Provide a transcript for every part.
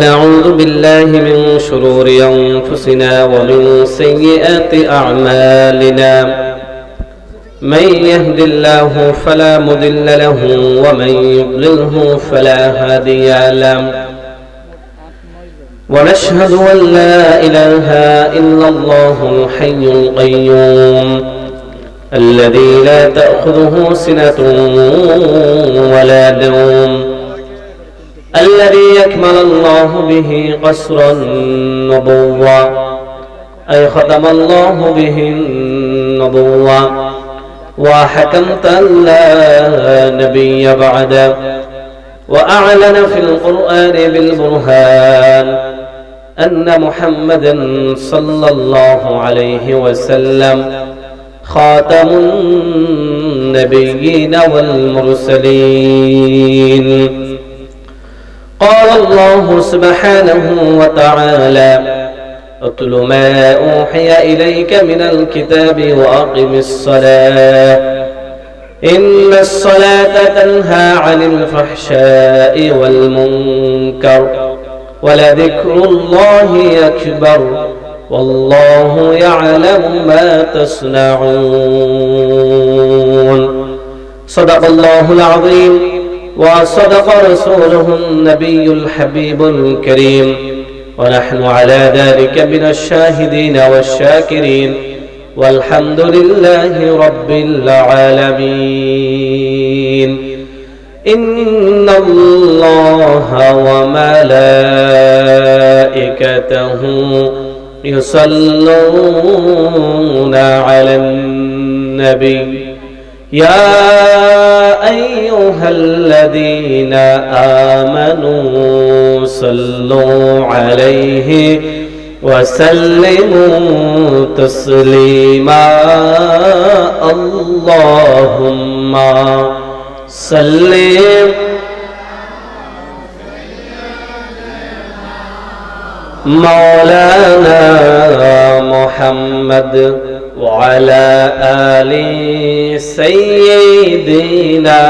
نعوذ بالله من شرور أنفسنا ومن سيئات أعمالنا من يهد الله فلا مضل له ومن يضلله فلا هادي له ونشهد أن لا إله إلا الله الحي القيوم الذي لا تأخذه سنة ولا نوم الذي يكمل الله به قصر النبوة أي ختم الله به النبوة وحكمت أن لا نبي بعده وأعلن في القرآن بالبرهان أن محمدا صلى الله عليه وسلم خاتم النبيين والمرسلين. قال الله سبحانه وتعالى: اتل ما أوحي إليك من الكتاب وأقم الصلاة إن الصلاة تنهى عن الفحشاء والمنكر ولذكر الله أكبر والله يعلم ما تصنعون. صدق الله العظيم وصدق رسوله النبي الحبيب الكريم ونحن على ذلك من الشاهدين والشاكرين والحمد لله رب العالمين. إن الله وملائكته يصلون على النبي يا أيها الذين آمنوا صلوا عليه وسلموا تسليما. اللهم صل مولانا محمد وعلى آل سيدنا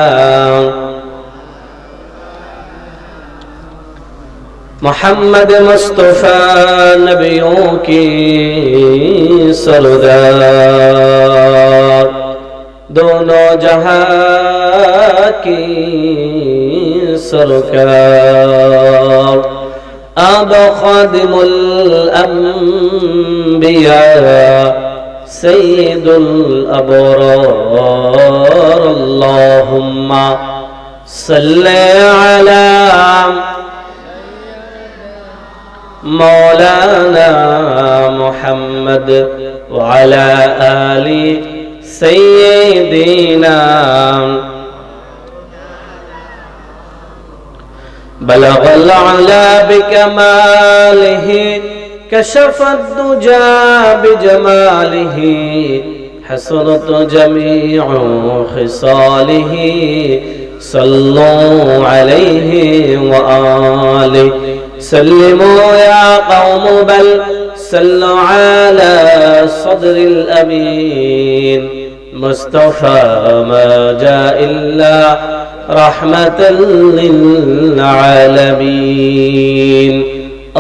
محمد مصطفى نبیوں کی سردار دونوں جہاں کی سرکار آب خادم الانبیاء سيد الأبرار اللهم صل على مولانا محمد وعلى آل سيدنا. بلغ العلا بكماله كشف الدجى بجماله حسنت جميع خصاله صلوا عليه وآله سلموا يا قوم بل صلوا على صدر الأمين مصطفى ما جاء إلا رحمة للعالمين.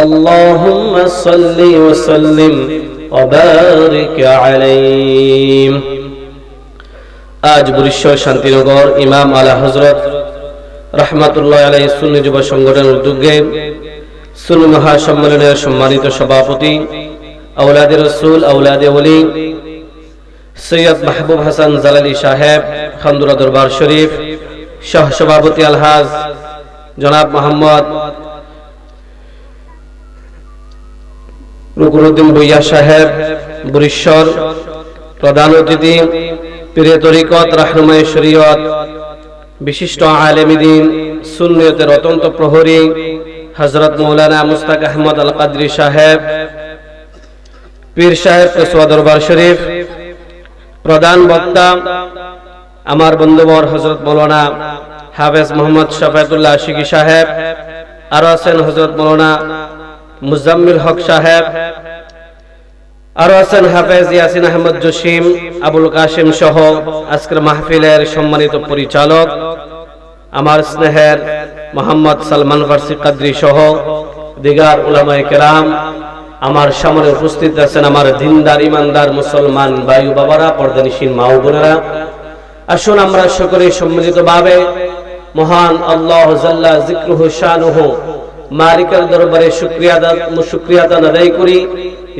اللهم صل وسلم وبارك عليه. আজ বরিশাল শান্তিনগর ইমাম আলা হযরত রাহমাতুল্লাহ আলাইহি সুন্নি যুব সংগঠনের উদ্যোগে সুন্নি মহাসম্মেলনের সম্মানিত সভাপতি আওলাদে রাসূল আওলাদে ওলি সৈয়দ মাহবুব হাসান জালালি সাহেব খানদুরা দরবার শরীফ সহ সভাপতি আলহাজ জনাব মোহাম্মদ রুকনুদ্দিন ভুইয়া সাহেব বরিশাল, প্রধান অতিথি পীরে তরিকত রাহনুমায়ে শরীয়ত বিশিষ্ট আলেমে দ্বীন সুন্নিয়তের অত্যন্ত প্রহরী হযরত মাওলানা মুস্তাক আহমদ আল কাদরি সাহেব পীর সাহেব কসবা দরবার শরীফ, প্রধান বক্তা আমার বন্ধুবর হযরত মাওলানা হাফেজ মোহাম্মদ শাফায়াতুল্লাহ আশিকি সাহেব, আরো আছেন হযরত মাওলানা মুজাম্মিল হক সাহেব, আরো আছেন হাফেজ ইয়াসিন আহমদ জসিম, আবুল কাসিম সহ আজকের মাহফিলের সম্মানিত পরিচালক আমার স্নেহের মোহাম্মদ সালমান ফারসি কাদরি সহ দিগার উলামায়ে কেরাম, আমার সামনে উপস্থিত আছেন আমার দিনদার ইমানদার মুসলমান ভাই ও বাবারা, পর্দানিশীন মা ও বোনেরা, আসুন আমরা সকলে সম্মিলিতভাবে মহান আল্লাহ জাল্লা যিকরুহু শানুহু মালিকের দরবারে শুকরিয়া আদায় করি,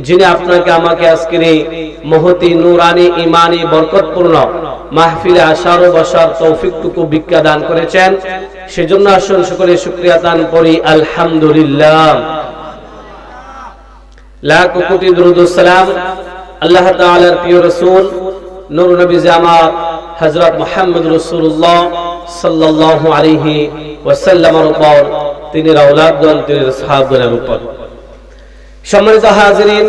যিনি আপনাকে আমাকে আজকের এই মহতি নূরানি ঈমানি বরকতপূর্ণ মাহফিলে আসার ও বসার তৌফিকটুকু ভিক্ষা দান করেছেন। সেজন্য আসুন সকলে শুকরিয়া দান করি আলহামদুলিল্লাহ। লাখ কোটি দরুদ ও সালাম আল্লাহ তাআলার প্রিয় রাসূল নূর নবী জামাত হযরত মুহাম্মদ রাসূলুল্লাহ সাল্লাল্লাহু আলাইহি ওয়াসাল্লামের উপর, তিনি আওলাদগণ, তিনি সাহাবাগণের উপর। সম্মানিত হাজিরিন,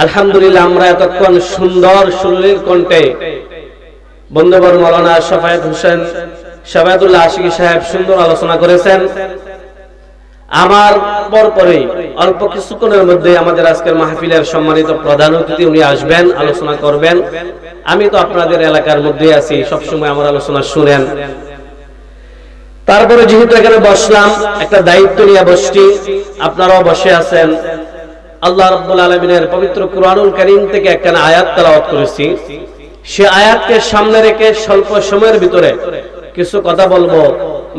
আলহামদুলিল্লাহ আমরা এতক্ষণ সুন্দর সুরলীল কণ্ঠে বন্ধুবর মাওলানা শাফায়েত হোসেন শাফায়েতুল্লাহ আশিকি সাহেব সুন্দর আলোচনা করেছেন। আমার পরপরই অল্প কিছুক্ষণের মধ্যে আমাদের আজকের মাহফিলের সম্মানিত প্রধান অতিথি উনি আসবেন, আলোচনা করবেন। আমি তো আপনাদের এলাকার মধ্যে আছি, সবসময় আমার আলোচনা শুনেন। তারপরে যেহেতু এখানে বসলাম, একটা দায়িত্ব নিয়ে বসছি, আপনারাও বসে আছেন। আল্লাহ রাব্বুল আলামিনের পবিত্র কুরআনুল কারীম থেকে একটা আয়াত তেলাওয়াত করেছি। সে আয়াতকে সামনে রেখে স্বল্প সময়ের ভিতরে কিছু কথা বলবো।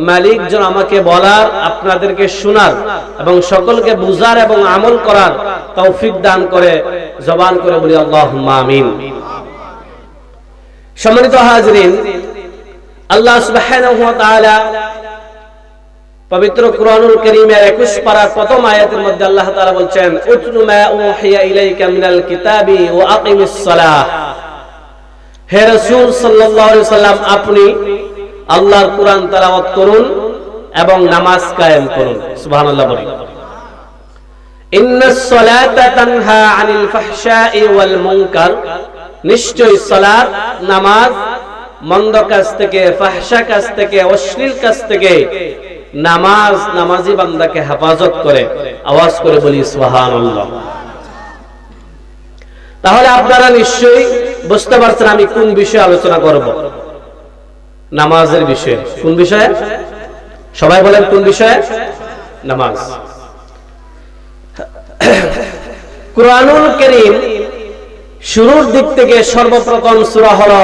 মালিক যেন আমাকে বলার, আপনাদেরকে শোনার এবং সকলকে বুঝার এবং আমল করার তৌফিক দান করে। জবান করে বলি আল্লাহুম্মা আমিন। সম্মানিত হাজিরিন, আল্লাহ সুবহানাহু ওয়া তাআলা পবিত্র কুরআনুল কারীমের 21 পারা প্রথম আয়াতের মধ্যে আল্লাহ তাআলা বলছেন, উতলু মা উহিয়া ইলাইকা মিনাল কিতাবি ওয়া আকিমিস সালাহ। হে রাসূল সাল্লাল্লাহু আলাইহি ওয়াসাল্লাম, আপনি আল্লাহর কুরআন তেলাওয়াত করুন এবং নামাজ কায়েম করুন। সুবহানাল্লাহ বলি। ইন্নাস সালাতা তানহা আনিল ফাহশাই ওয়াল মুনকার, নিশ্চয়ই সালাত নামাজ মন্দ কাজ থেকে, ফাহশা কাজ থেকে, অশ্লীল কাজ থেকে নামাজ নামাজি বান্দাকে হেফাজত করে। আওয়াজ করে বলি সুবহানাল্লাহ। তাহলে আপনারা নিশ্চয়ই বুঝতে পারছেন আমি কোন বিষয়ে আলোচনা করব। নামাজের বিষয়ে। কোন বিষয়ে? সবাই বলেন কোন বিষয়ে? নামাজ। কুরআনুল কারীম শুরুর দিক থেকে সর্বপ্রথম সূরা হলো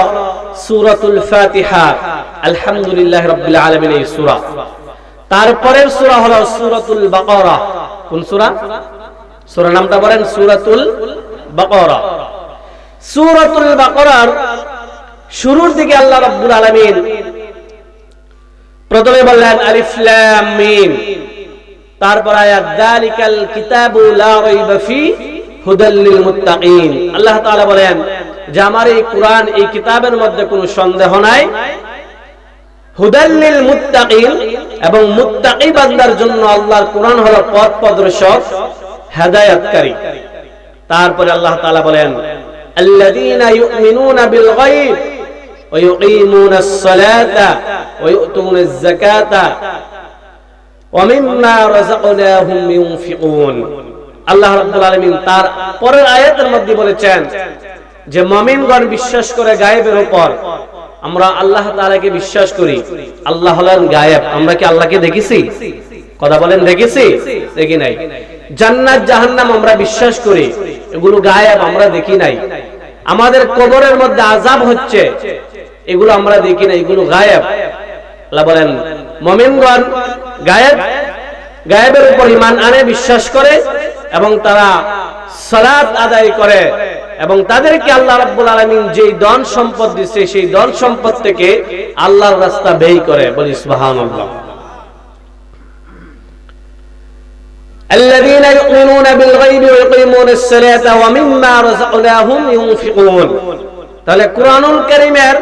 সূরাতুল ফাতিহা, আলহামদুলিল্লাহ রাব্বিল আলামিন এই সূরা। তারপরের সূরা হলো সূরাতুল বাকারা। কোন সূরা? সূরা নামটা বলেন, সূরাতুল বাকারা। সূরাতুল বাকারার শুরুর দিকে আল্লাহ রাব্বুল আলামিন প্রথমে বললেন আলিফ লাম মিম, তারপর আয়াত যালিকাল কিতাবু লা রাইবা ফি হুদাল লিল মুত্তাকিন। আল্লাহ তাআলা বলেন যে আমার এই কুরআন, এই কিতাবের মধ্যে কোনো সন্দেহ নাই, হুদাল লিল মুত্তাকিন, এবং মুত্তাকি বান্দার জন্য আল্লাহর কুরআন হলো পথ প্রদর্শক, হেদায়েতকারী। তারপরে আল্লাহ তাআলা বলেন আল্লাযীনা ইউমিনুনা বিল গায়ব ওয়া ইউকিমুনাস সালাতা ওয়া ইউতুনাজ যাকাতা ওয়া মিম্মা রাযাকনাহুম ইউনফিকুন। আল্লাহ রাব্বুল আলামিন তার পরের আয়াতের মধ্যে বলেছেন যে মুমিনগণ বিশ্বাস করে গায়েবের উপর। আমরা আল্লাহ তাআলাকে বিশ্বাস করি, আল্লাহ হলেন গায়েব। আমরা কি আল্লাহকে দেখেছি? কথা বলেন, দেখেছি? দেখি নাই। জান্নাত জাহান্নাম আমরা বিশ্বাস করি, এগুলো গায়েব, আমরা দেখি নাই। আমাদের কবরের মধ্যে আযাব হচ্ছে, এগুলো আমরা দেখি নাই, এগুলো গায়েব। আল্লাহ বলেন মুমিনগণ গায়েবের উপর ঈমান আনে, বিশ্বাস করে, এবং তারা সালাত আদায় করে, এবং তাদেরকে আল্লাহ রাব্বুল আলামিন যেই ধন সম্পদ দিয়েছে সেই ধন সম্পদ থেকে আল্লাহর রাস্তা ব্যয় করে। বলি সুবহানাল্লাহ। الذين يؤمنون بالغيب ويقيمون الصلاة ومما رزقناهم ينفقون। তাহলে কুরআনুল কারীমের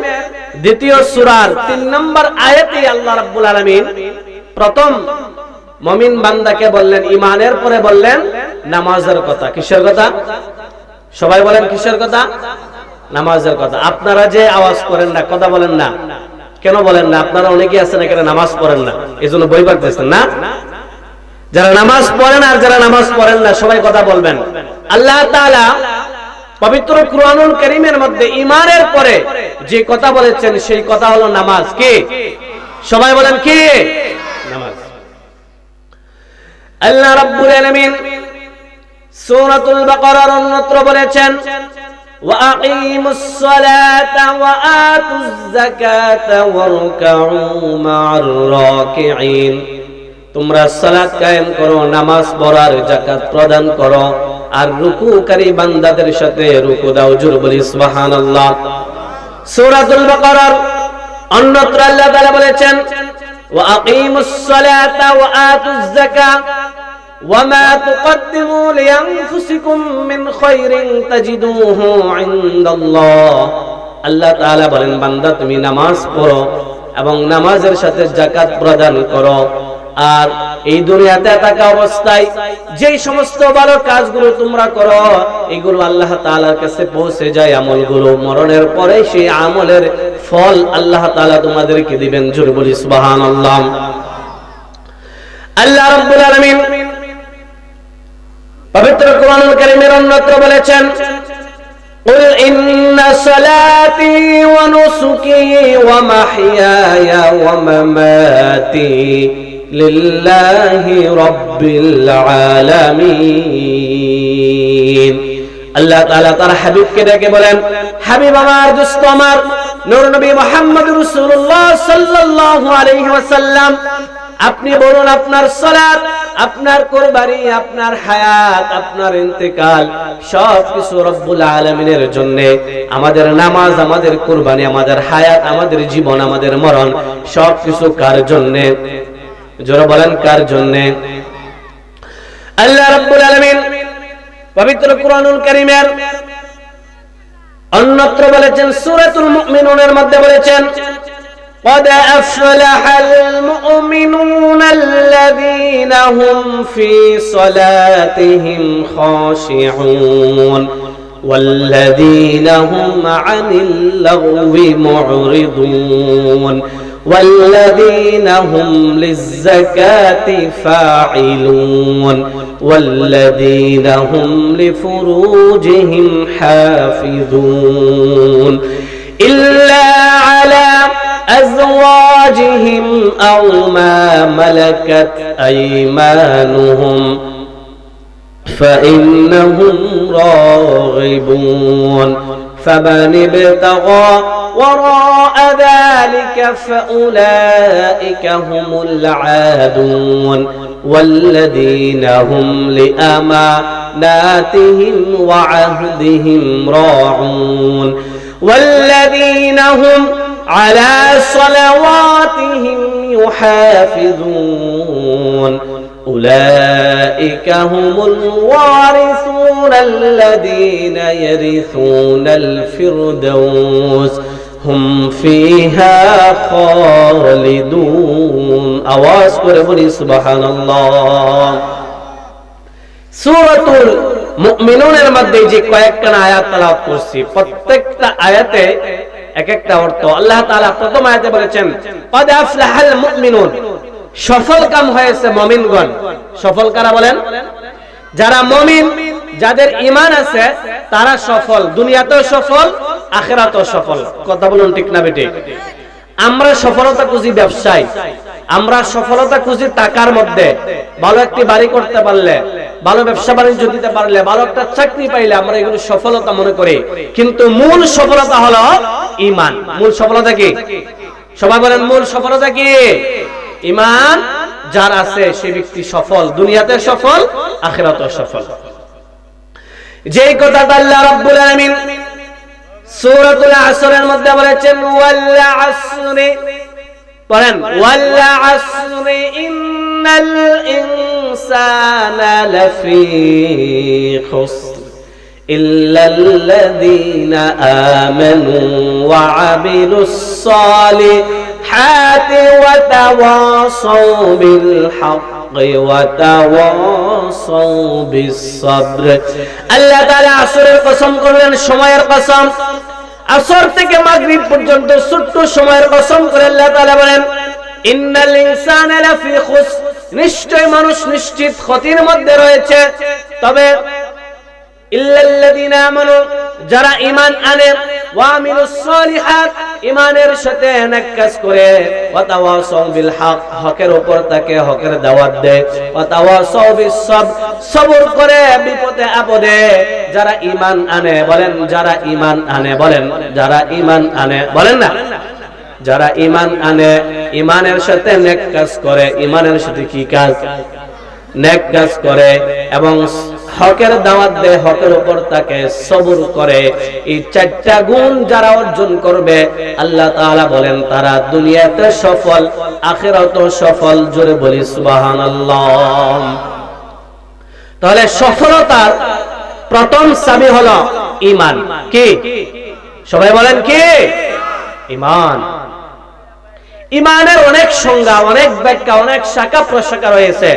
দ্বিতীয় সূরার 3 নম্বর আয়াতে আল্লাহ রাব্বুল আলামিন প্রথম মুমিন বান্দাকে বললেন ঈমানের, পরে বললেন নামাজের কথা। কিসের কথা? সবাই বলেন কিসের কথা? নামাজের কথা। আপনারা যে আওয়াজ করেন না, কথা বলেন না, কেন বলেন না? আপনারা অনেকেই আছেন এখানে নামাজ পড়েন না, এজন্য বই পড়তেছেন না। যারা নামাজ পড়েন আর যারা নামাজ পড়েন না সবাই কথা বলবেন। আল্লাহ তাআলা পবিত্র কুরআনুল কারীমের মধ্যে ঈমানের পরে যে কথা বলেছেন সেই কথা হলো নামাজ। কি? সবাই বলেন কি? নামাজ। আল্লাহ রাব্বুল আলামিন সূরাতুল বাকারার অন্যত্র বলেছেন ওয়াকিমুস সালাতা ওয়া আতুজ যাকাতা ওয়ারকাউ মা'আর রাকিঈন, তোমরা সালাত কায়েম করো, নামাজ পড়ো আর যাকাত প্রদান করো, আর রুকুকারী বান্দাদের সাথে রুকু দাও। জোরে বলি সুবহানাল্লাহ। সূরাতুল বাকারার অন্যত্র আল্লাহ তাআলা বলেছেন ওয়াকিমুস সালাতা ওয়া আতুজ যাকাতা وما تقدموا لأنفسكم من خير تجدوه عند الله। আল্লাহ তাআলা বলেন বান্দা তুমি নামাজ পড়ো এবং নামাজের সাথে যাকাত প্রদান করো, আর এই দুনিয়াতে থাকা অবস্থায় যেই সমস্ত ভালো কাজগুলো তোমরা করো এগুলো আল্লাহ তাআলার কাছে পৌঁছে যায় আমলগুলো, মরণের পরে সেই আমলের ফল আল্লাহ তাআলা তোমাদেরকে দিবেন। জোরে বলি সুবহানাল্লাহ। আল্লাহ রাব্বুল আলামিন পবিত্র কোরআনুল কারীমের অন্যত্র বলেছেন কুল ইন্না সালাতি ওয়া নুসুকি ওয়া মাহইয়ায়া ওয়া মামাতি লিল্লাহি রাব্বিল আলামিন। আল্লাহ তাআলা তার হাবিবকে ডেকে বলেন হাবিব আমার, দোস্ত আমার, নূর নবী মুহাম্মদুর রাসূলুল্লাহ সাল্লাল্লাহু আলাইহি ওয়াসাল্লাম, আপনি বলুন আপনার সালাত, আপনার কুরবানি, আপনার হায়াত, আপনার ইন্তেকাল সবকিছু রব্বুল আলামিনের জন্য। আমাদের নামাজ, আমাদের কুরবানি, আমাদের হায়াত, আমাদের জীবন, আমাদের মরণ সবকিছু কার জন্য? জোরে বলেন কার জন্য? আল্লাহ রাব্বুল আলামিন পবিত্র কোরআনুল কারীমের অন্যত্র বলেছেন সূরাতুল মুমিনুনের মধ্যে বলেছেন قد أفلح المؤمنون الذين هم في صلاتهم خاشعون والذين هم عن اللغو معرضون والذين هم للزكاة فاعلون والذين هم لفروجهم حافظون إلا على أزواجهم أو ما ملكت أيمانهم فإنهم راغبون فمن ابتغى وراء ذلك فأولئك هم العادون والذين هم لأماناتهم وعهدهم راعون والذين هم على صلواتهم يحافظون أولئك هم الوارثون الذين يرثون الفردوس هم فيها خالدون আওয়াজ করে বলি সুবহানাল্লাহ। সূরাতুল মুমিনুনের মধ্যে যে কয়েকটা আয়াত তেলাওয়াত করছি প্রত্যেকটা আয়াতে এক একটা অর্থ। আল্লাহ তাআলা প্রথম আয়াতে বলেছেন قد أفلح المؤمنون, সফল কাম হয়েছে মুমিনগণ। সফল কারা বলেন? যারা মুমিন, যাদের ঈমান আছে তারা সফল, দুনিয়াতেও সফল, আখিরাতেও সফল। কথা বলুন ঠিক না বেটে? আমরা সফলতা খুঁজি ব্যবসায়, আমরা সফলতা খুঁজি টাকার মধ্যে, ভালো একটি বাড়ি করতে পারলে, ভালো ব্যবসা বাণিজ্য দিতে পারলে, ভালো একটা চাকরি পাইলে আমরা এগুলো সফলতা মনে করি। কিন্তু মূল সফলতা হলো ঈমান। মূল সফলতা কি? সবাই বলেন মূল সফলতা কি? ঈমান যার আছে সে ব্যক্তি সফল, দুনিয়াতে সফল, আখিরাতেও সফল। যেই কথাটা আল্লাহ রাব্বুল আলামিন সূরাতুল আসরের মধ্যে বলেছেন ওয়াল আসরি, পড়েন ওয়াল আসরি ইন্নাল ইনসানা লাফি খুসর ইল্লাল্লাযীনা আমানু ওয়া আমিলুস সালিহাতি ওয়া তাওয়াসাউ বিল হাক্কি ওয়া তাওয়াসাউ বিস সাবর। আল্লাহ তাআলা আসরের কসম করলেন, সময়ের কসম। আসর থেকে মাগরিব পর্যন্ত ছোট্ট সময়ের কসম করে আল্লাহ তাআলা বলেন ইন্নাল ইনসানা লাফি খুসর, নিশ্চয় মানুষ নিশ্চিত ক্ষতির মধ্যে রয়েছে। তবে ইল্লাল্লাযীনা আমানু, যারা ঈমান আনে, ওয়া আমিলুস সালিহাত, ঈমানের সাথে নেক কাজ করে, ওয়া তাওয়াসাউ বিল হক, হকের উপর তাকে হকের দাওয়াত দেয়, ওয়া তাওয়াসাউ বিস সাবর, সবর করে বিপদে আপদে। যারা ঈমান আনে বলেন, যারা ঈমান আনে বলেন, যারা ঈমান আনে বলেন না, যারা ঈমান আনে, ঈমানের সাথে নেক কাজ করে, ঈমানের সাথে কি কাজ? নেক কাজ করে এবং হকের দাওয়াত দেয়, হকের উপর তাকে সবর করে। এই চারটা গুণ যারা অর্জন করবে আল্লাহ তাআলা বলেন তারা দুনিয়াতে সফল, আখিরাতে সফল। জোরে বলি সুবহানাল্লাহ। তাহলে সফলতার প্রথম চাবি হলো ঈমান। কি? সবাই বলেন কি? ঈমান। ঈমানের অনেক সংজ্ঞা, অনেক ব্যাখ্যা, অনেক শাখা প্রশাখা রয়েছে।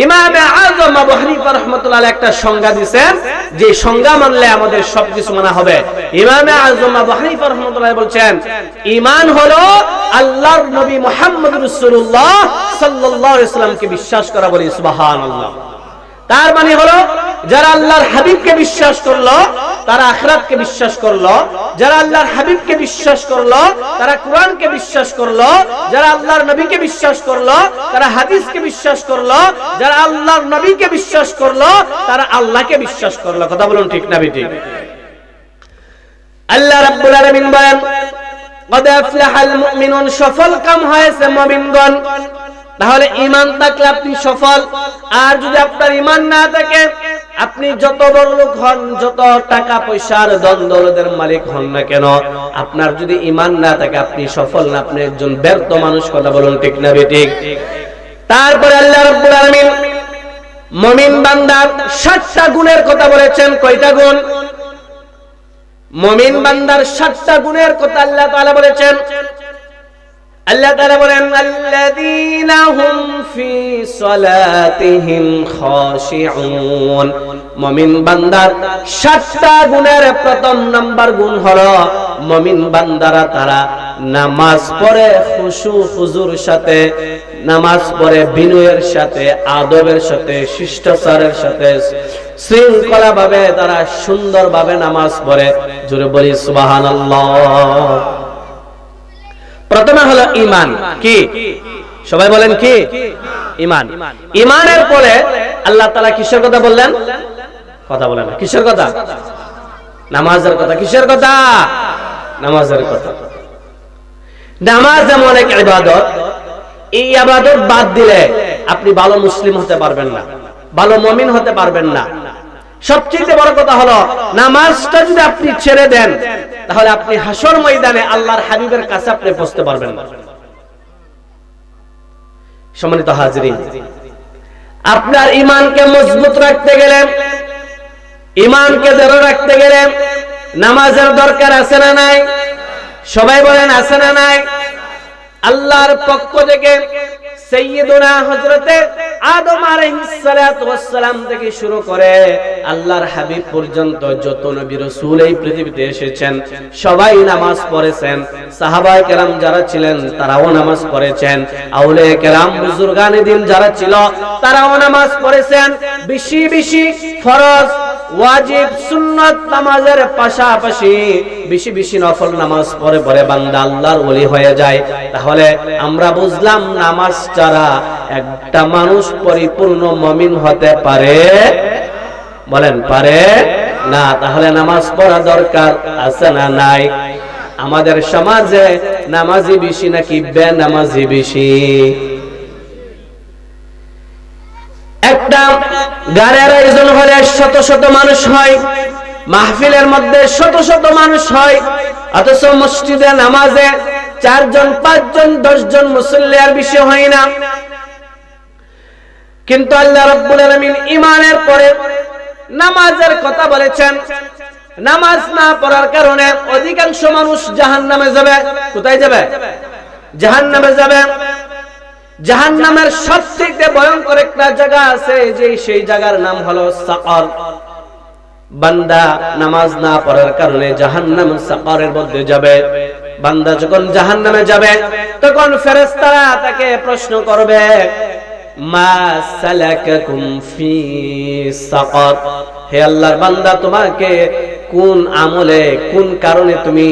ইমামে আযম আবু হানিফা রাহমাতুল্লাহ আলাইহি একটা সংজ্ঞা দিবেন, যে সংজ্ঞা মানলে আমাদের সবকিছু মানা হবে। ইমামে আযম আবু হানিফা রাহমাতুল্লাহ বলছেন, ঈমান হলো আল্লাহর নবী মুহাম্মদ রাসূলুল্লাহ সাল্লাল্লাহু আলাইহি ওয়াসাল্লামকে বিশ্বাস করা। বলি সুবহানাল্লাহ। তার মানে হলো যারা আল্লাহর হাবিবকে বিশ্বাস করলো তারা আখিরাতকে বিশ্বাস করলো, যারা আল্লাহর হাবিবকে বিশ্বাস করলো তারা কোরআনকে বিশ্বাস করলো, যারা আল্লাহর নবীকে বিশ্বাস করলো তারা হাদিসকে বিশ্বাস করলো, যারা আল্লাহর নবীকে বিশ্বাস করলো তারা আল্লাহকে বিশ্বাস করলো। কথা বলুন ঠিক না বেঠিক? আল্লাহ রাব্বুল আলামিন বলেন, قد أفلح المؤمنون, সফল কাম হয়েছে মুমিনগণ। তাহলে ঈমান থাকলে আপনি সফল। আর যদি আপনার ঈমান না থাকে, আপনি যত বড় লোক হন, যত টাকা পয়সার ধন দৌলতের মালিক হন না কেন, আপনার যদি ঈমান না থাকে আপনি সফল না, আপনি একজন ব্যর্থ মানুষ। কথা বলুন ঠিক না বেঠিক? তারপরে আল্লাহ রাব্বুল আলামিন মুমিন বান্দার 7টা গুণের কথা বলেছেন। কয়টা গুণ? মুমিন বান্দার 7টা গুণের কথা আল্লাহ তাআলা বলেছেন। আল্লাহ তাআলা বলেন, আল্লাযীনা হুম ফি সালাতিহিম খাশিউন। মুমিন বান্দার 7টা গুণের প্রথম নাম্বার গুণ হলো মুমিন বান্দারা তারা নামাজ পড়ে খুশু হুজুর সাথে, নামাজ পড়ে বিনয়ের সাথে, আদবের সাথে, শিষ্টাচারের সাথে, শৃঙ্খলা ভাবে তারা সুন্দর ভাবে নামাজ পড়ে। জোরে বলি সুবহানাল্লাহ। প্রথমে হলো ঈমান। কি? সবাই বলেন কি? ঈমান। ঈমানের পরে আল্লাহ তাআলা কিসের কথা বললেন? কথা বলেন না। কিসের কথা? নামাজের কথা। কিসের কথা? নামাজের কথা। নামাজ এমন এক ইবাদত, এই ইবাদত বাদ দিলে আপনি ভালো মুসলিম হতে পারবেন না, ভালো মুমিন হতে পারবেন না। সবচেয়ে বড় কথা হলো নামাজটা যদি আপনি ছেড়ে দেন তাহলে আপনি হাসর ময়দানে আল্লাহর হাবিবের কাছে আপনি পৌঁছতে পারবেন না। সম্মানিত হাজিরিন, আপনার ঈমানকে মজবুত রাখতে গেলে, ঈমানকে দৃঢ় রাখতে গেলে নামাজের দরকার আছে না নাই? সবাই বলেন আছে না নাই? আল্লাহর পক্ষ থেকে সাইয়্যিদুনা হযরতে আদম আলাইহিস সালাতু ওয়াস সালাম থেকে শুরু করে আল্লাহর হাবিব পর্যন্ত যত নবী রাসূল এই পৃথিবীতে এসেছেন সবাই নামাজ পড়েছেন। সাহাবায়ে কেরাম যারা ছিলেন তারাও নামাজ পড়েছেন, আউলিয়া কেরাম বুজুর্গানে দিন যারা ছিল তারাও নামাজ পড়েছেন। বেশি বেশি ফরজ, ওয়াজিব, সুন্নাত নামাজের পাশাপাশি বেশি বেশি নফল নামাজ পড়ে পড়ে বান্দা আল্লাহর ওলি হয়ে যায়। তাহলে আমরা বুঝলাম নামাজ ছাড়া একটা মানুষ পরিপূর্ণ মুমিন হতে পারে? বলেন পারে না? তাহলে নামাজ পড়া দরকার আছে না নাই? আমাদের সমাজে নামাজি বেশি নাকি বেনামাজি বেশি? একটা গানের আয়োজন হলে শত শত মানুষ হয়, মাহফিলের মধ্যে শত শত মানুষ হয়, অথচ মসজিদে নামাজে 4 জন 5 জন 10 জন মুসল্লি আর বেশি হয় না। কিন্তু আল্লাহ রাব্বুল আলামিন ঈমানের পরে নামাজের কথা বলেছেন। নামাজ না পড়ার কারণে অধিকাংশ মানুষ জাহান্নামে যাবে। কোথায় যাবে? জাহান্নামে যাবে। জাহান্নামের সবচেয়ে ভয়ঙ্কর একটা জায়গা আছে, যে সেই জায়গার নাম হলো সাকর। বান্দা নামাজ না পড়ার কারণে জাহান্নাম সাকরের মধ্যে যাবে। বান্দা যখন জাহান্নামে যাবে তখন ফেরেশতারা তাকে প্রশ্ন করবে, মা সালাকাকুম ফি সাকর, হে আল্লাহর বান্দা তোমাকে কোন আমলে কোন কারণে তুমি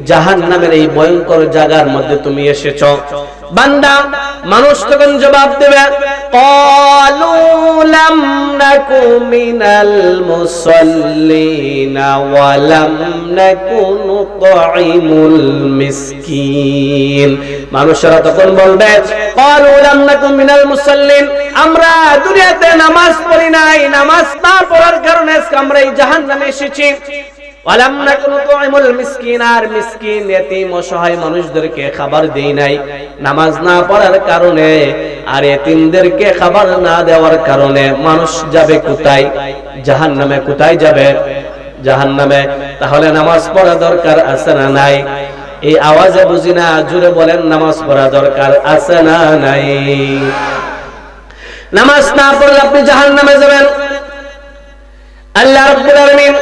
জাহান্নামের এই ভয়ঙ্কর জায়গার মধ্যে তুমি এসেছো? বান্দা মানুষ তখন জবাব দেবে, ক্বালু লাম নাকু মিনাল মুসাল্লিনা ওয়া লাম নাকু নুতঈমুল মিসকিন। মানুষরা তখন বলবে, ক্বালু লাম নাকু মিনাল মুসাল্লিন, আমরা দুনিয়াতে নামাজ পড়ি নাই, নামাজ না পড়ার কারণে আমরা এই জাহান্নামে এসেছি। ওয়ালাম নাকু নুতঈমুল মিসকিন, আর মিসকিন এতিম অসহায় মানুষদেরকে খাবার দেই নাই নামাজ না পড়ার কারণে। আর এতিমদেরকে খাবার না দেওয়ার কারণে মানুষ যাবে কোথায়? জাহান্নামে। কোথায় যাবে? জাহান্নামে। তাহলে নামাজ পড়া দরকার আছে না নাই? এই আওয়াজে বুঝি না, জোরে বলেন, নামাজ পড়া দরকার আছে না নাই? নামাজ না পড়লে আপনি জাহান্নামে যাবেন। আল্লাহ রাব্বুল আলামিন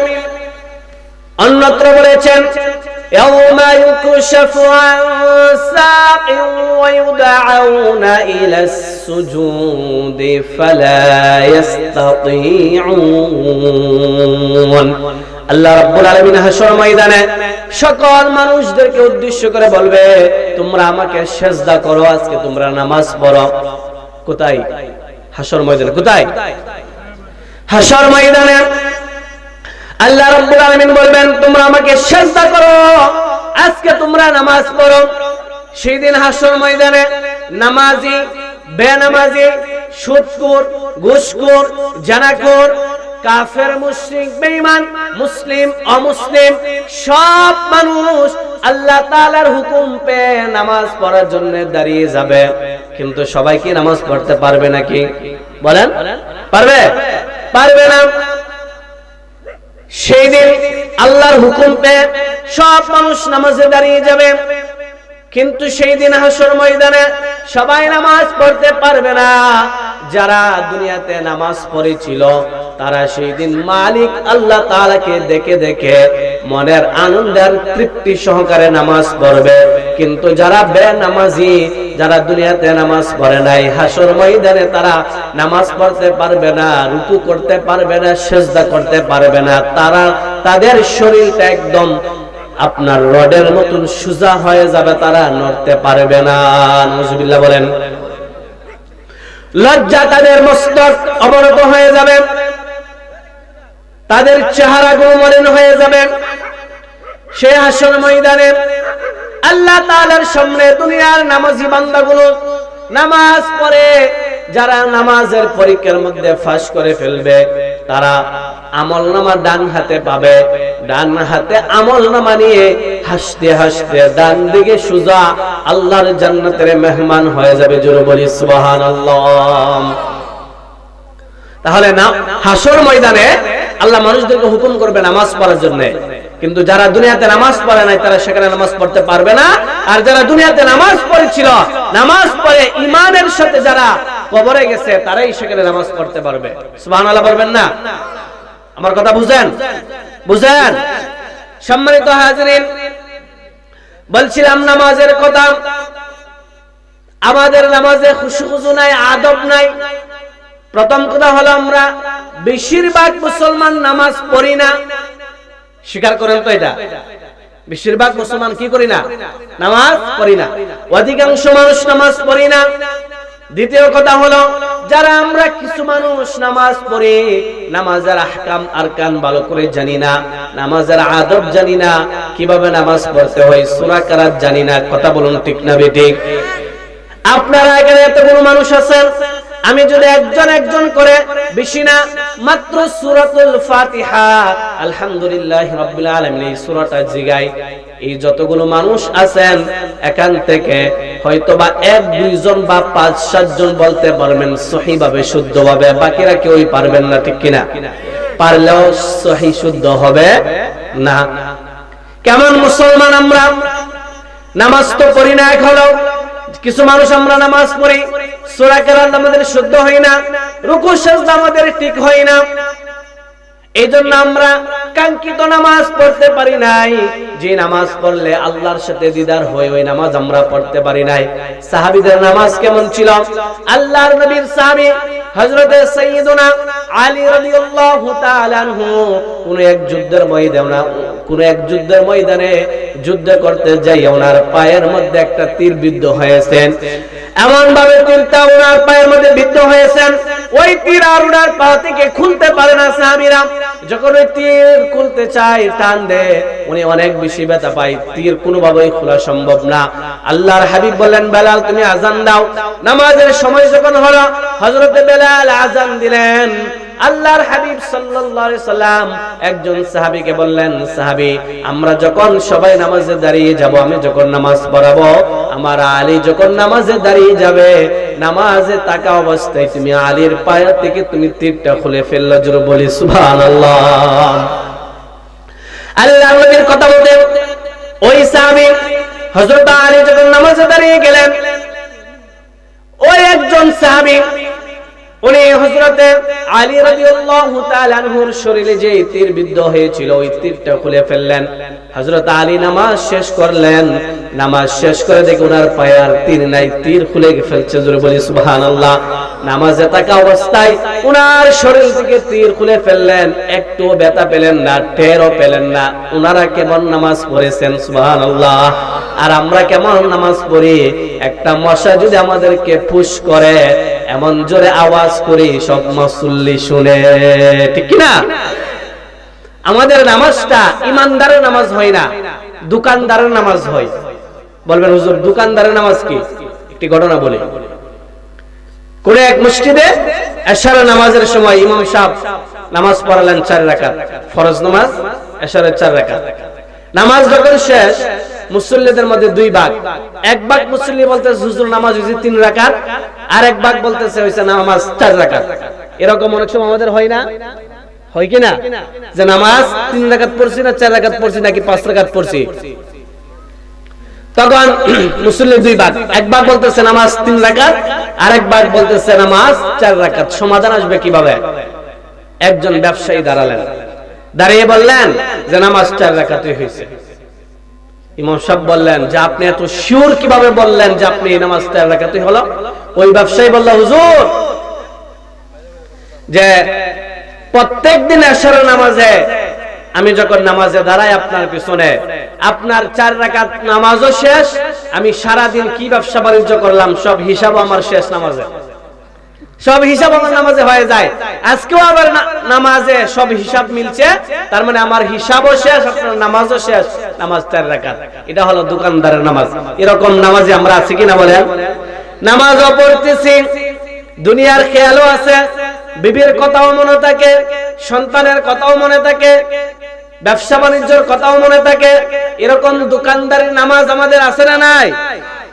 অন্যত্র বলেছেন, ইয়াউমা ইউকশাফু আন সাকিন ওয়া ইউদআউনা ইলাস সুজুদি ফালা ইস্তাতিউন। আল্লাহ রাব্বুল আলামিন হাশর ময়দানে সকল মানুষদেরকে উদ্দেশ্য করে বলবে, তোমরা আমাকে সিজদা করো, আজকে তোমরা নামাজ পড়ো। কোথায়? হাশর ময়দানে। কোথায়? হাশর ময়দানে আল্লাহ রাব্বুল আলামিন বলবেন, তোমরা আমাকে সিজদা করো, আজকে তোমরা নামাজ পড়ো। সেই দিন হাশর ময়দানে নামাজি, বেনামাজি, সুদখোর, ঘুষখোর, জানাখোর, কাফের, মুশরিক, বেঈমান, মুসলিম, অমুসলিম সব মানুষ আল্লাহ তাআলার হুকুম পেয়ে নামাজ পড়ার জন্য দাঁড়িয়ে যাবে। কিন্তু সবাই কি নামাজ পড়তে পারবে নাকি? বলেন, পারবে? পারবে না। সেই দিন আল্লাহর হুকুম পেয়ে সব মানুষ নামাজে দাঁড়িয়ে যাবে, কিন্তু সেই দিন হাশর ময়দানে সবাই নামাজ পড়তে পারবে না। যারা দুনিয়াতে নামাজ পড়েছিল তারা সেই দিন মালিক আল্লাহ তাআলাকে দেখে দেখে মনের আনন্দের তৃপ্তি সহকারে নামাজ পড়বে। কিন্তু যারা বেনামাজি, যারা দুনিয়াতে নামাজ পড়ে নাই, হাশর ময়দানে তারা নামাজ পড়তে পারবে না, রুকু করতে পারবে না, সিজদা করতে পারবে না। তাদের শরীরটা একদম আপনার রডের মতন সোজা হয়ে যাবে, তারা নড়তে পারবে না। নাউজুবিল্লাহ বলেন। লজ্জা তাদের মস্তক অবনত হয়ে যাবে, তাদের চেহারাগুলো মলিন হয়ে যাবে। সেই হাশর ময়দানে আল্লাহ তাআলার সামনে দুনিয়ার নামাজি বান্দাগুলো নামাজ পড়ে, যারা নামাজের পরীক্ষার মধ্যে ফাঁস করে ফেলবে, তারা আমলনামা ডান হাতে পাবে। ডান হাতে আমলনামা নিয়ে হাসতে হাসতে ডান দিকে সোজা আল্লাহর জান্নাতের মেহমান হয়ে যাবে। জোরে বলি সুবহানাল্লাহ। তাহলে না, হাশর ময়দানে আল্লাহ মানুষদেরকে হুকুম করবে নামাজ পড়ার জন্য, কিন্তু যারা দুনিয়াতে নামাজ পড়ে নাই তারা সেখানে নামাজ পড়তে পারবে না। আর যারা দুনিয়াতে নামাজ পড়েছিল, নামাজ পড়ে ঈমানের সাথে যারা কবরে গেছে, তারাই সেখানে নামাজ পড়তে পারবে। সুবহানাল্লাহ বলবেন না? আমার কথা বুঝেন? বুঝেন? সম্মানিত হাজিরিন, বলছিলাম নামাজের কথা। আমাদের নামাজে খুশু নাই, আদব নাই। প্রথম কথা হলো, আমরা বেশিরভাগ মুসলমান নামাজ পড়ি না। স্বীকার করেন তো এটা? বেশিরভাগ মুসলমান কি করি না? নামাজ পড়ি না। অধিকাংশ মানুষ নামাজ পড়ি না। দ্বিতীয় কথা হলো, যারা আমরা কিছু মানুষ নামাজ পড়ি, নামাজের আহকাম আরকান ভালো করে জানি না, নামাজের আদব জানি না, কিভাবে নামাজ পড়তে হয়, সূরা কারাত জানি না। কথা বলুন, ঠিক না বেঠিক? আপনারা এখানে এতগুলো মানুষ আছেন, আমি যদি একজন করে, বেশি না, মাত্র সূরাতুল ফাতিহা আলহামদুলিল্লাহি রাব্বিল আলামিন এই সূরাটা জিগাই, এই যতগুলো মানুষ আছেন এখান থেকে হয়তোবা 1-2 জন বা 5-7 জন বলতে পারবেন সহিভাবে, শুদ্ধভাবে, বাকিরা কেউই পারবেন না, ঠিক কিনা? পারলেও সহি শুদ্ধ হবে না। কেমন মুসলমান আমরা? নামাজ তো পড়ি না। এখনো কিছু মানুষ আমরা নামাজ পড়ি, সূরা কেরাত আমাদের শুদ্ধ হয় না, রুকু সিজদা আমাদের ঠিক হয় না। এইজন্য আমরা কাঙ্ক্ষিত নামাজ পড়তে পারি নাই। যে নামাজ পড়লে আল্লাহর সাথে দিদার হয় ওই নামাজ আমরা পড়তে পারি নাই। সাহাবীদের নামাজ কেমন ছিল? আল্লাহর নবীর সাহাবী হযরত সাইয়্যিদুনা আলী রাদিয়াল্লাহু তাআলা আনহু কোন এক যুদ্ধের ময়দানে যুদ্ধ করতে যাই ওনার পায়ের মধ্যে একটা তীর বিদ্ধ হয়েছেন। এমন ভাবে তীরটা ওনার পায়ের মধ্যে বিদ্ধ হয়েছেন, ওই তীর আর ওনার পা থেকে খুলতে পারে না। সাহাবীরা যখন ওই তীর খুলতে চায়, টান দেয়, উনি অনেক বেশি ব্যথা পায়, তীর কোনোভাবেই খোলা সম্ভব না। আল্লাহর হাবিব বললেন, বেলাল তুমি আজান দাও। নামাজের সময় যখন হলো, হযরত বেলাল আজান দিলেন। আল্লাহর হাবিব সাল্লাল্লাহু আলাইহি সাল্লাম একজন সাহাবীকে বললেন, সাহাবী আমরা যখন সবাই নামাজে দাঁড়িয়ে যাব, আমি যখন নামাজ পড়াবো, আমার আলী যখন নামাজে দাঁড়িয়ে যাবে, নামাজে থাকা অবস্থায় তুমি আলীর পায়ের থেকে তুমি তীরটা খুলে ফেললে। জোরে বলি সুবহানাল্লাহ। আল্লাহর নবীর কথা বলতে ওই সাহাবী হযরত আলী যখন নামাজে দাঁড়িয়ে গেলেন, ওই একজন সাহাবী উনি হযরতে আলী রাদিয়াল্লাহু তাআলা আনহুর শরীরে যে তীর বিদ্ধ হয়েছিল ওই তীরটা খুলে ফেললেন। হযরত আলী নামাজ শেষ করলেন, নামাজ শেষ করে দেখে ওনার পায়ে আর তীর নাই, তীর খুলে ফেলছে। জোরে বলি সুবহানাল্লাহ। নামাজে থাকা অবস্থায় ওনার শরীর থেকে তীর খুলে ফেললেন, একটু ব্যথা পেলেন না, টেরও পেলেন না। ওনারা কেমন নামাজ পড়েছেন সুবহানাল্লাহ। আর আমরা কেমন নামাজ পড়ি? একটা মশা যদি আমাদেরকে ফুস করে এমন জোরে আওয়াজ করি সব মুসল্লি শুনে, ঠিক কি না? আমাদের নামাজটা ইমানদারের নামাজ হয় না, দোকানদারের নামাজ হয়। বলবেন হুজুর দোকানদারের নামাজ কি? একটি ঘটনা বলি। কোন এক মসজিদে এশারের নামাজের সময় ইমাম সাহেব নামাজ পড়ালেন 4 রাকাত, ফরজ নামাজ এশারের 4 রাকাত। নামাজ যখন শেষ, মুসল্লিদের মধ্যে 2 ভাগ। এক ভাগ মুসল্লি বলতেছে হুজুর নামাজ হইছে 3 রাকাত, আর এক ভাগ বলতেছে হইছে নামাজ 4 রাকাত। এরকম অনেক সময় আমাদের হয় না, হয় কি না? যে নামাজ 3 রাকাত পড়ছি না 4 রাকাত পড়ছি নাকি 5 রাকাত পড়ছি। তখন মুসল্লি 2 ভাগ, এক ভাগ বলতেছে নামাজ 3 রাকাত, আর এক ভাগ বলতেছে নামাজ 4 রাকাত। সমাধান আসবে কিভাবে? একজন ব্যবসায়ী দাঁড়ালেন, দাঁড়িয়ে বললেন যে নামাজ 4 রাকাতই হয়েছে। ইমাম সাহেব বললেন যে আপনি এত শিওর কিভাবে বললেন যে আপনি নামাজ 4 রাকাতই হলো? ওই ব্যবসায়ী বলল, হুজুর যে প্রত্যেকদিন এশারের নামাজে আমি যখন নামাজে দাঁড়াই আপনার পিছনে, আপনার 4 রাকাত নামাজও শেষ, আমি সারা দিন কি ব্যবসা বাণিজ্য করলাম সব হিসাব আমার শেষ নামাজে, সব হিসাব আমার নামাজে হয়ে যায়। আজকেও আবার নামাজে সব হিসাব মিলছে, তার মানে আমার হিসাবও শেষ, আপনার নামাজও শেষ, নামাজ 4 রাকাত। এটা হলো দোকানদারের নামাজ। এরকম নামাজে আমরা আছি কিনা বলেন? নামাজও পড়তেছি, দুনিয়ার খেয়ালও আছে, বিবির কথাও মনে থাকে, সন্তানের কথাও মনে থাকে, ব্যবসা বাণিজ্যের কথাও মনে থাকে। এরকম দোকানদারের নামাজ আমাদের আছে না নাই?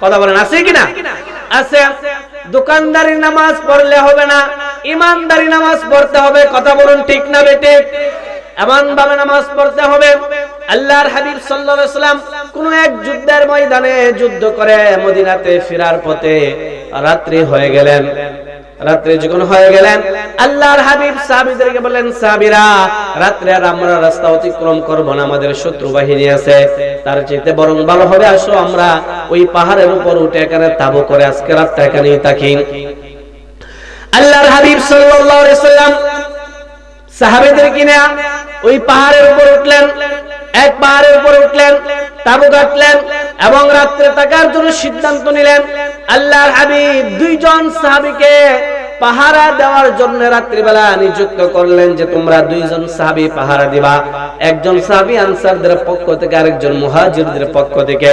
কথা বলেন আছে কিনা? আছে। দোকানদারি নামাজ পড়লে হবে না, ইমানদারি নামাজ পড়তে হবে। কথা বলুন ঠিক না বেটে? এমন ভাবে নামাজ পড়তে হবে। আল্লাহর হাবিব সাল্লাল্লাহু আলাইহি ওয়াসাল্লাম কোন এক যুদ্ধের ময়দানে যুদ্ধ করে মদিনাতে ফেরার পথে রাত্রি হয়ে গেলেন। রাত্রি যখন হয়ে গেলেন, আল্লাহর হাবিব সাহাবীদেরকে বললেন, সাহাবীরা রাত্রে আর আমরা রাস্তা অতিক্রম করব না, আমাদের শত্রু বাহিনী আছে, তার চাইতে বরং ভালো হবে আসো আমরা ওই পাহাড়ের উপর উঠে এখানে তাবু করে আজকে রাতটা এখানেই থাকি। আল্লাহর হাবিব সাল্লাল্লাহু আলাইহি ওয়াসাল্লাম সাহাবীদেরকে নিয়ে ওই পাহাড়ের উপর উঠলেন। এক পাহাড়ের উপর উঠলেন, তাবু গাঁথলেন এবং রাত্রে থাকার জন্য সিদ্ধান্ত নিলেন। আল্লাহর হাবিব 2 জন সাহাবীকে পাহারা দেওয়ার জন্য রাত্রিবেলা নিযুক্ত করলেন যে তোমরা 2 জন সাহাবী পাহারা দিবা। একজন সাহাবী আনসারদের পক্ষ থেকে, আরেকজন মুহাজিরদের পক্ষ থেকে।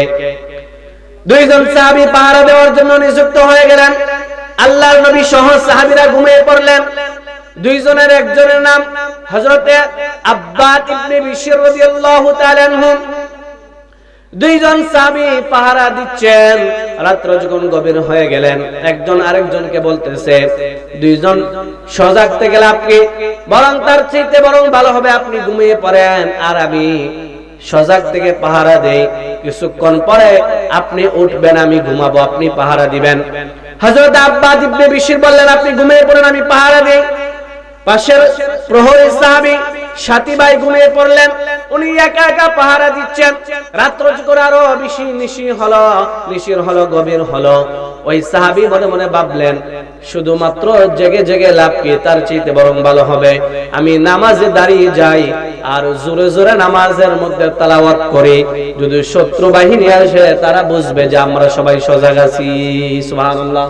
2 জন সাহাবী পাহারা দেওয়ার জন্য নিযুক্ত হয়ে গেলেন। আল্লাহর নবী সহ সাহাবীরা ঘুমিয়ে পড়লেন। 2 জনের একজনের নাম হযরতে আব্বাদ ইবনে বিশর রাদিয়াল্লাহু তাআলা আনহু। 2 জন সাহাবী পাহারা দিচ্ছেন। রাত্র যখন গভীর হয়ে গেলেন, একজন আরেকজনকে বলতেছে 2 জন সজাগ থেকে লাভ কি, বরং তার চাইতে বরং ভালো হবে আপনি ঘুমিয়ে পড়েন আর আমি সজাগ থেকে পাহারা দেই, কিছুক্ষণ পরে আপনি উঠবেন, আমি ঘুমাবো, আপনি পাহারা দিবেন। হযরত আব্বাদ ইবনে বিশর বললেন আপনি ঘুমিয়ে পড়েন, আমি পাহারা দেই। পাশের প্রহরী সাহাবী সাথী ভাই ঘুমিয়ে পড়লেন। উনি একা একা পাহারা দিচ্ছেন। রাত্র করে আরো বেশি নিশির হলো গভীর হলো। ওই সাহাবী মনে মনে ভাবলেন, শুধুমাত্র জেগে জেগে লাভ কি, তার চাইতে বরং ভালো হবে আমি নামাজে দাঁড়িয়ে যাই আর জোরে জোরে নামাজের মধ্যে তেলাওয়াত করি। যদি শত্রু বাহিনী আসে তারা বুঝবে যে আমরা সবাই সজাগ আছি। সুবহানাল্লাহ।